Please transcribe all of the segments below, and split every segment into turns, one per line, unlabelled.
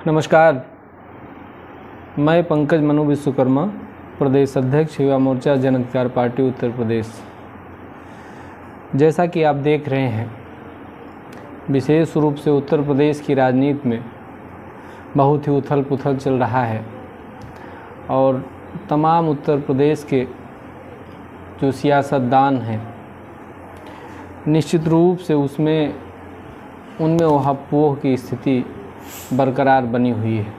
नमस्कार, मैं पंकज मनु विश्वकर्मा, प्रदेश अध्यक्ष युवा मोर्चा जन अधिकार पार्टी उत्तर प्रदेश। जैसा कि आप देख रहे हैं, विशेष रूप से उत्तर प्रदेश की राजनीति में बहुत ही उथल पुथल चल रहा है और तमाम उत्तर प्रदेश के जो सियासतदान हैं निश्चित रूप से उनमें उहापोह की स्थिति बरकरार बनी हुई है।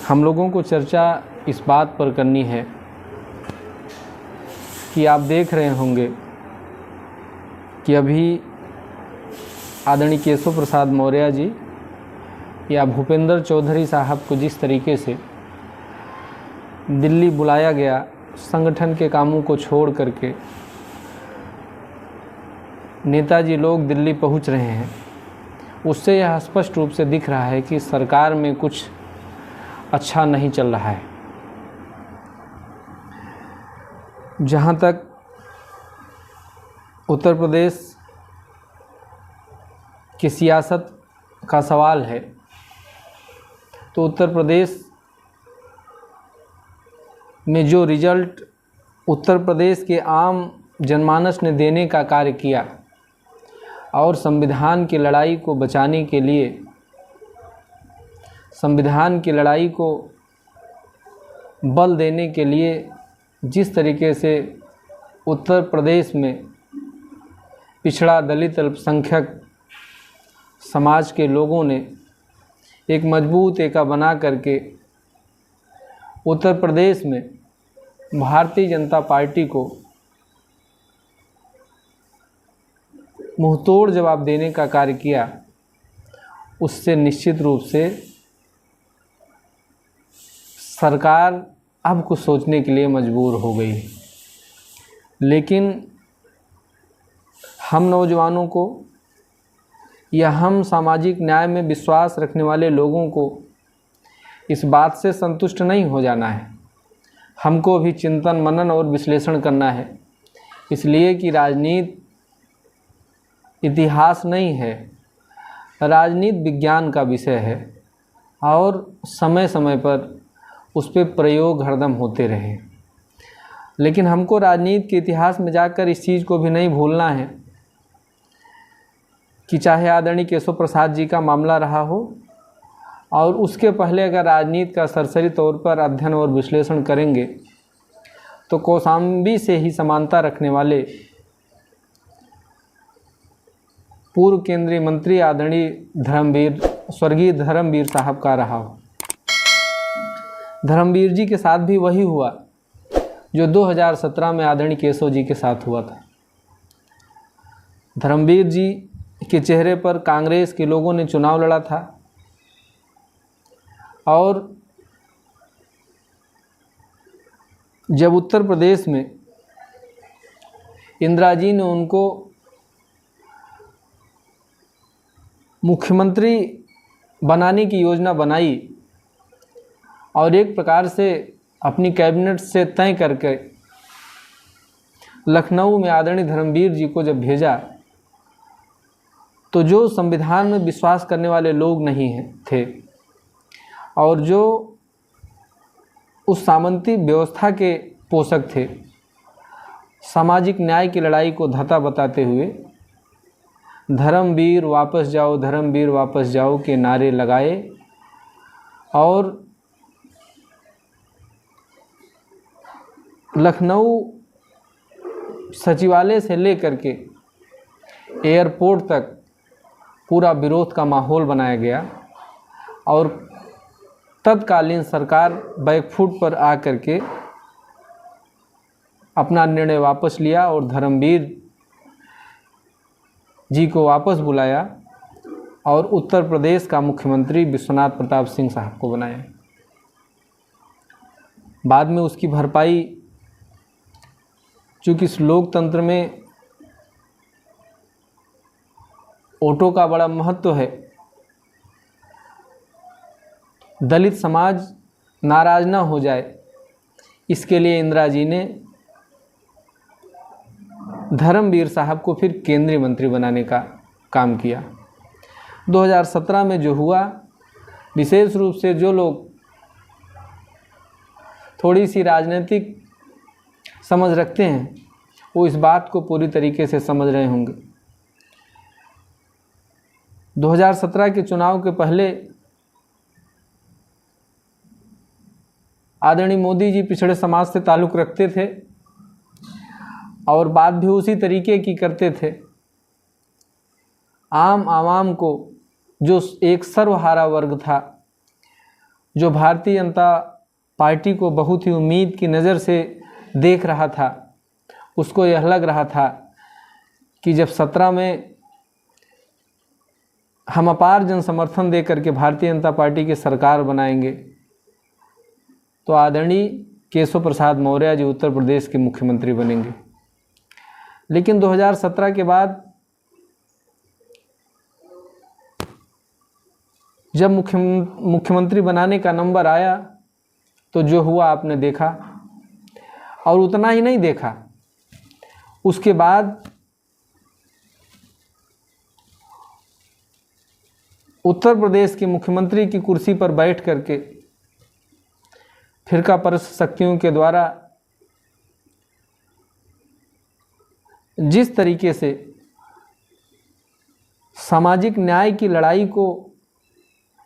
हम लोगों को चर्चा इस बात पर करनी है कि आप देख रहे होंगे कि अभी आदरणीय केशव प्रसाद मौर्य जी या भूपेंद्र चौधरी साहब को जिस तरीके से दिल्ली बुलाया गया संगठन के कामों को छोड़ करके नेताजी लोग दिल्ली पहुंच रहे हैं, उससे यह स्पष्ट रूप से दिख रहा है कि सरकार में कुछ अच्छा नहीं चल रहा है। जहाँ तक उत्तर प्रदेश की सियासत का सवाल है तो उत्तर प्रदेश में जो रिजल्ट उत्तर प्रदेश के आम जनमानस ने देने का कार्य किया और संविधान की लड़ाई को बचाने के लिए, संविधान की लड़ाई को बल देने के लिए जिस तरीके से उत्तर प्रदेश में पिछड़ा दलित अल्पसंख्यक समाज के लोगों ने एक मजबूत एका बना करके उत्तर प्रदेश में भारतीय जनता पार्टी को मुंहतोड़ जवाब देने का कार्य किया, उससे निश्चित रूप से सरकार अब कुछ सोचने के लिए मजबूर हो गई। लेकिन हम नौजवानों को या हम सामाजिक न्याय में विश्वास रखने वाले लोगों को इस बात से संतुष्ट नहीं हो जाना है। हमको भी चिंतन मनन और विश्लेषण करना है, इसलिए कि राजनीति इतिहास नहीं है, राजनीति विज्ञान का विषय है और समय समय पर उस पर प्रयोग हरदम होते रहे। लेकिन हमको राजनीति के इतिहास में जाकर इस चीज़ को भी नहीं भूलना है कि चाहे आदरणीय केशव प्रसाद जी का मामला रहा हो और उसके पहले अगर राजनीति का सरसरी तौर पर अध्ययन और विश्लेषण करेंगे तो कौशाम्बी से ही समानता रखने वाले पूर्व केंद्रीय मंत्री आदरणीय स्वर्गीय धर्मवीर साहब का रहा हो। धर्मवीर जी के साथ भी वही हुआ जो 2017 में आदरणीय केशव जी के साथ हुआ था। धर्मवीर जी के चेहरे पर कांग्रेस के लोगों ने चुनाव लड़ा था और जब उत्तर प्रदेश में इंदिरा जी ने उनको मुख्यमंत्री बनाने की योजना बनाई और एक प्रकार से अपनी कैबिनेट से तय करके लखनऊ में आदरणीय धर्मवीर जी को जब भेजा तो जो संविधान में विश्वास करने वाले लोग नहीं थे और जो उस सामंती व्यवस्था के पोषक थे, सामाजिक न्याय की लड़ाई को धता बताते हुए धर्मवीर वापस जाओ, धर्मवीर वापस जाओ के नारे लगाए और लखनऊ सचिवालय से लेकर के एयरपोर्ट तक पूरा विरोध का माहौल बनाया गया और तत्कालीन सरकार बैकफुट पर आकर के अपना निर्णय वापस लिया और धर्मवीर जी को वापस बुलाया और उत्तर प्रदेश का मुख्यमंत्री विश्वनाथ प्रताप सिंह साहब को बनाया। बाद में उसकी भरपाई, चूँकि इस लोकतंत्र में वोटों का बड़ा महत्व है, दलित समाज नाराज ना हो जाए, इसके लिए इंदिरा जी ने धर्मवीर साहब को फिर केंद्रीय मंत्री बनाने का काम किया। 2017 में जो हुआ विशेष रूप से जो लोग थोड़ी सी राजनीतिक समझ रखते हैं वो इस बात को पूरी तरीके से समझ रहे होंगे। 2017 के चुनाव के पहले आदरणीय मोदी जी पिछड़े समाज से ताल्लुक़ रखते थे और बात भी उसी तरीके की करते थे। आम आवाम को, जो एक सर्वहारा वर्ग था, जो भारतीय जनता पार्टी को बहुत ही उम्मीद की नज़र से देख रहा था, उसको यह लग रहा था कि जब 17 में हम अपार जन समर्थन दे करके भारतीय जनता पार्टी की सरकार बनाएंगे तो आदरणीय केशव प्रसाद मौर्य जी उत्तर प्रदेश के मुख्यमंत्री बनेंगे। लेकिन 2017 के बाद जब मुख्यमंत्री बनाने का नंबर आया तो जो हुआ आपने देखा, और उतना ही नहीं देखा, उसके बाद उत्तर प्रदेश के मुख्यमंत्री की कुर्सी पर बैठ करके फिरका परस्त शक्तियों के द्वारा जिस तरीके से सामाजिक न्याय की लड़ाई को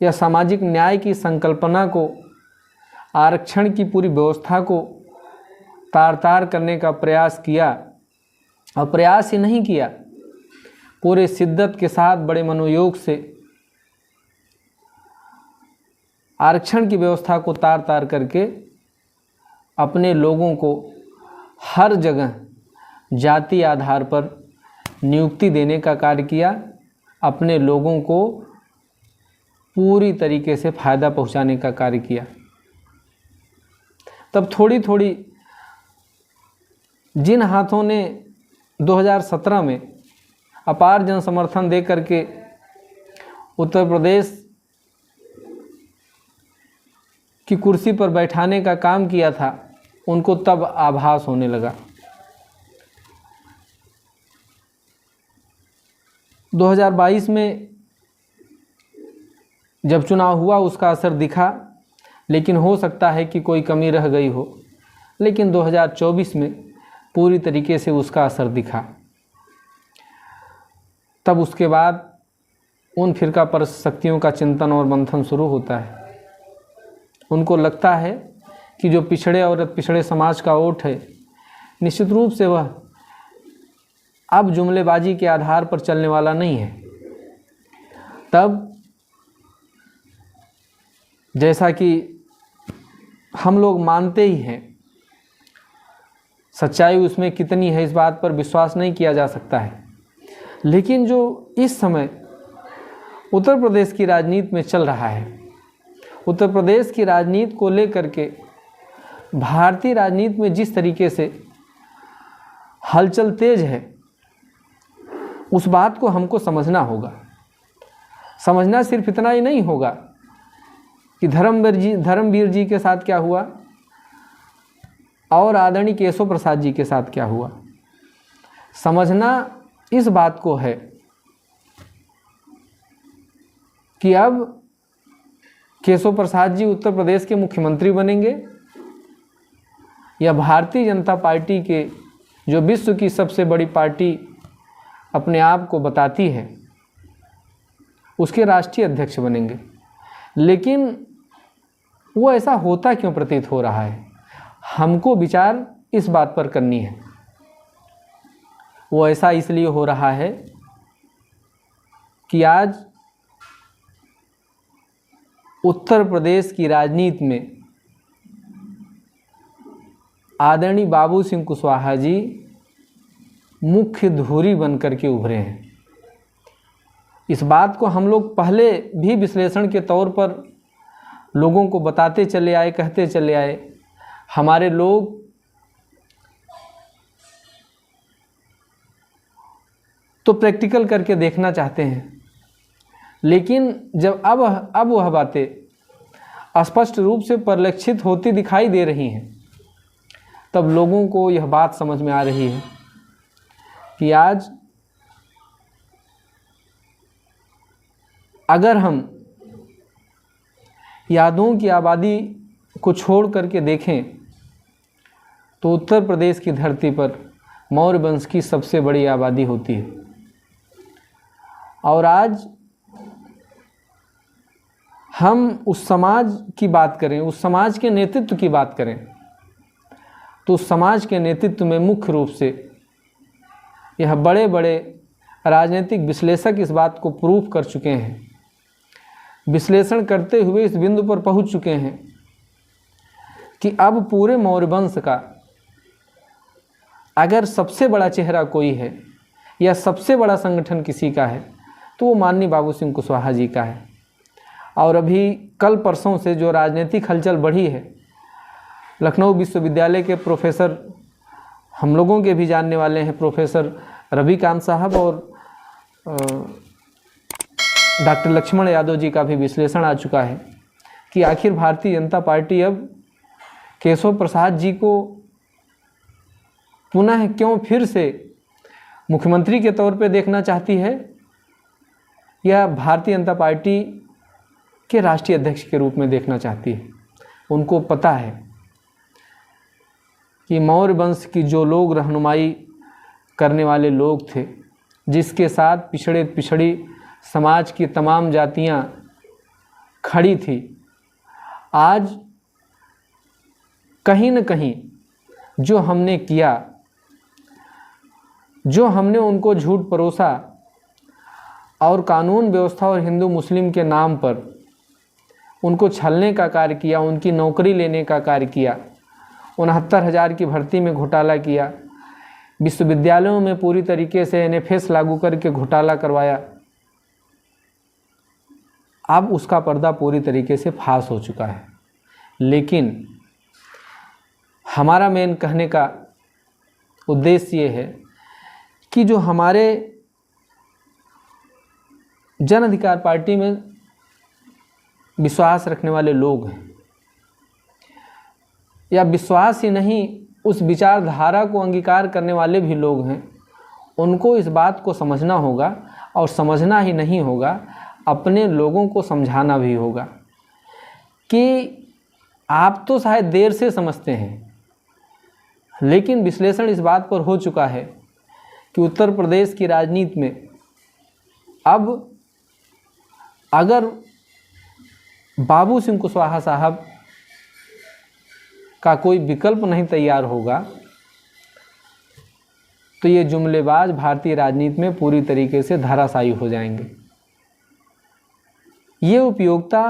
या सामाजिक न्याय की संकल्पना को, आरक्षण की पूरी व्यवस्था को तार तार करने का प्रयास किया, और प्रयास ही नहीं किया, पूरे शिद्दत के साथ बड़े मनोयोग से आरक्षण की व्यवस्था को तार तार करके अपने लोगों को हर जगह जाति आधार पर नियुक्ति देने का कार्य किया, अपने लोगों को पूरी तरीके से फ़ायदा पहुंचाने का कार्य किया। तब थोड़ी थोड़ी जिन हाथों ने 2017 में अपार जन समर्थन दे करके उत्तर प्रदेश की कुर्सी पर बैठाने का काम किया था, उनको तब आभास होने लगा। 2022 में जब चुनाव हुआ उसका असर दिखा, लेकिन हो सकता है कि कोई कमी रह गई हो, लेकिन 2024 में पूरी तरीके से उसका असर दिखा। तब उसके बाद उन फिरका परस्त शक्तियों का चिंतन और मंथन शुरू होता है। उनको लगता है कि जो पिछड़े और पिछड़े समाज का वोट है, निश्चित रूप से वह अब जुमलेबाजी के आधार पर चलने वाला नहीं है। तब जैसा कि हम लोग मानते ही हैं, सच्चाई उसमें कितनी है इस बात पर विश्वास नहीं किया जा सकता है, लेकिन जो इस समय उत्तर प्रदेश की राजनीति में चल रहा है, उत्तर प्रदेश की राजनीति को लेकर के भारतीय राजनीति में जिस तरीके से हलचल तेज है, उस बात को हमको समझना होगा। समझना सिर्फ इतना ही नहीं होगा कि धर्मवीर जी के साथ क्या हुआ और आदरणीय केशव प्रसाद जी के साथ क्या हुआ। समझना इस बात को है कि अब केशव प्रसाद जी उत्तर प्रदेश के मुख्यमंत्री बनेंगे या भारतीय जनता पार्टी के, जो विश्व की सबसे बड़ी पार्टी अपने आप को बताती है, उसके राष्ट्रीय अध्यक्ष बनेंगे। लेकिन वो ऐसा होता क्यों प्रतीत हो रहा है, हमको विचार इस बात पर करनी है। वो ऐसा इसलिए हो रहा है कि आज उत्तर प्रदेश की राजनीति में आदरणीय बाबू सिंह कुशवाहा जी मुख्य धुरी बन करके उभरे हैं। इस बात को हम लोग पहले भी विश्लेषण के तौर पर लोगों को बताते चले आए, कहते चले आए। हमारे लोग तो प्रैक्टिकल करके देखना चाहते हैं, लेकिन जब अब वह बातें स्पष्ट रूप से परिलक्षित होती दिखाई दे रही हैं, तब लोगों को यह बात समझ में आ रही है कि आज अगर हम यादों की आबादी को छोड़ करके देखें तो उत्तर प्रदेश की धरती पर मौर्य वंश की सबसे बड़ी आबादी होती है। और आज हम उस समाज की बात करें, उस समाज के नेतृत्व की बात करें, तो उस समाज के नेतृत्व में मुख्य रूप से यह बड़े बड़े राजनीतिक विश्लेषक इस बात को प्रूफ कर चुके हैं, विश्लेषण करते हुए इस बिंदु पर पहुंच चुके हैं कि अब पूरे मौर्य वंश का अगर सबसे बड़ा चेहरा कोई है या सबसे बड़ा संगठन किसी का है तो वो माननीय बाबू सिंह कुशवाहा जी का है। और अभी कल परसों से जो राजनीतिक हलचल बढ़ी है, लखनऊ विश्वविद्यालय के प्रोफेसर, हम लोगों के भी जानने वाले हैं, प्रोफेसर रविकांत साहब और डॉक्टर लक्ष्मण यादव जी का भी विश्लेषण आ चुका है कि आखिर भारतीय जनता पार्टी अब केशव प्रसाद जी को पुनः क्यों फिर से मुख्यमंत्री के तौर पे देखना चाहती है या भारतीय जनता पार्टी के राष्ट्रीय अध्यक्ष के रूप में देखना चाहती है। उनको पता है कि मौर्य वंश की जो लोग रहनुमाई करने वाले लोग थे, जिसके साथ पिछड़ी समाज की तमाम जातियां खड़ी थी, आज कहीं न कहीं जो हमने किया, जो हमने उनको झूठ परोसा और कानून व्यवस्था और हिंदू मुस्लिम के नाम पर उनको छलने का कार्य किया, उनकी नौकरी लेने का कार्य किया, 69,000 की भर्ती में घोटाला किया, विश्वविद्यालयों में पूरी तरीके से NFS लागू करके घोटाला करवाया, अब उसका पर्दा पूरी तरीके से फाश हो चुका है। लेकिन हमारा मेन कहने का उद्देश्य ये है कि जो हमारे जन अधिकार पार्टी में विश्वास रखने वाले लोग हैं, या विश्वास ही नहीं उस विचारधारा को अंगीकार करने वाले भी लोग हैं, उनको इस बात को समझना होगा, और समझना ही नहीं होगा, अपने लोगों को समझाना भी होगा कि आप तो शायद देर से समझते हैं, लेकिन विश्लेषण इस बात पर हो चुका है कि उत्तर प्रदेश की राजनीति में अब अगर बाबू सिंह कुशवाहा साहब का कोई विकल्प नहीं तैयार होगा तो ये जुमलेबाज भारतीय राजनीति में पूरी तरीके से धराशायी हो जाएंगे। ये उपयोगिता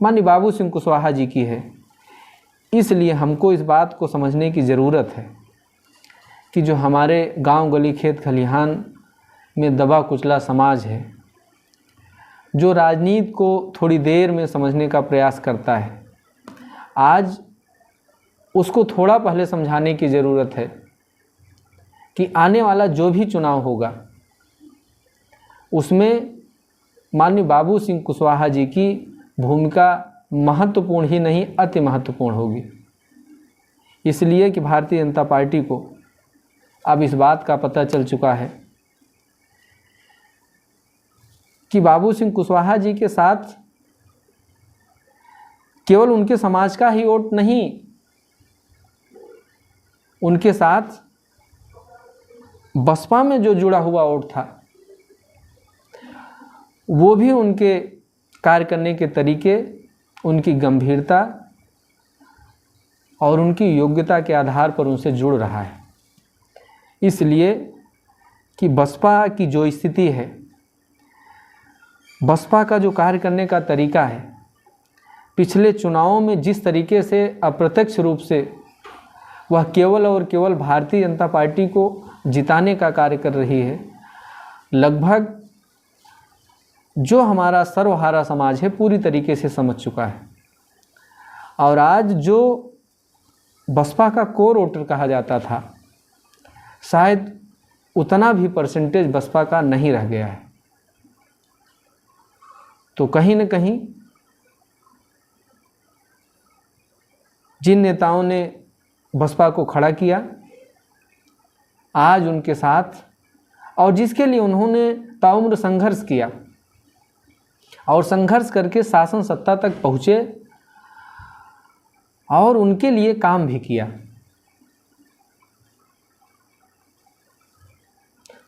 माननीय बाबू सिंह कुशवाहा जी की है, इसलिए हमको इस बात को समझने की ज़रूरत है कि जो हमारे गांव गली खेत खलिहान में दबा कुचला समाज है, जो राजनीति को थोड़ी देर में समझने का प्रयास करता है, आज उसको थोड़ा पहले समझाने की ज़रूरत है कि आने वाला जो भी चुनाव होगा उसमें माननीय बाबू सिंह कुशवाहा जी की भूमिका महत्वपूर्ण ही नहीं अति महत्वपूर्ण होगी। इसलिए कि भारतीय जनता पार्टी को अब इस बात का पता चल चुका है कि बाबू सिंह कुशवाहा जी के साथ केवल उनके समाज का ही वोट नहीं, उनके साथ बसपा में जो जुड़ा हुआ वोट था वो भी उनके कार्य करने के तरीके, उनकी गंभीरता और उनकी योग्यता के आधार पर उनसे जुड़ रहा है। इसलिए कि बसपा की जो स्थिति है, बसपा का जो कार्य करने का तरीका है, पिछले चुनावों में जिस तरीके से अप्रत्यक्ष रूप से वह केवल और केवल भारतीय जनता पार्टी को जिताने का कार्य कर रही है, लगभग जो हमारा सर्वहारा समाज है पूरी तरीके से समझ चुका है। और आज जो बसपा का कोर वोटर कहा जाता था, शायद उतना भी परसेंटेज बसपा का नहीं रह गया है। तो कहीं न कहीं जिन नेताओं ने बसपा को खड़ा किया, आज उनके साथ, और जिसके लिए उन्होंने ताउम्र संघर्ष किया और संघर्ष करके शासन सत्ता तक पहुँचे, और उनके लिए काम भी किया।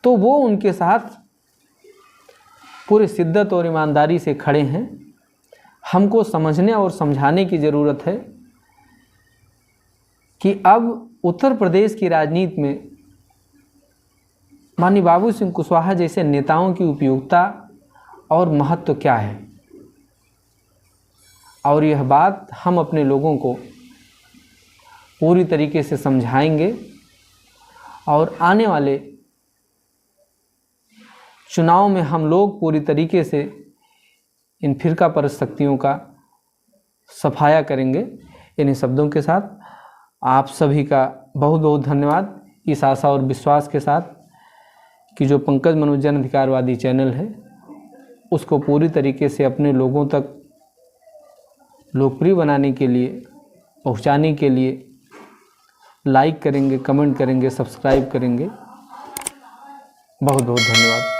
तो वो उनके साथ पूरी शिद्दत और ईमानदारी से खड़े हैं। हमको समझने और समझाने की ज़रूरत है कि अब उत्तर प्रदेश की राजनीति में माननीय बाबू सिंह कुशवाहा जैसे नेताओं की उपयोगिता और महत्व क्या है, और यह बात हम अपने लोगों को पूरी तरीके से समझाएंगे और आने वाले चुनाव में हम लोग पूरी तरीके से इन फिरकापरस्त शक्तियों का सफाया करेंगे। इन्हीं शब्दों के साथ आप सभी का बहुत बहुत धन्यवाद, इस आशा और विश्वास के साथ कि जो पंकज मनोज जन अधिकारवादी चैनल है उसको पूरी तरीके से अपने लोगों तक लोकप्रिय बनाने के लिए, पहुंचाने के लिए लाइक करेंगे, कमेंट करेंगे, सब्सक्राइब करेंगे। बहुत बहुत धन्यवाद।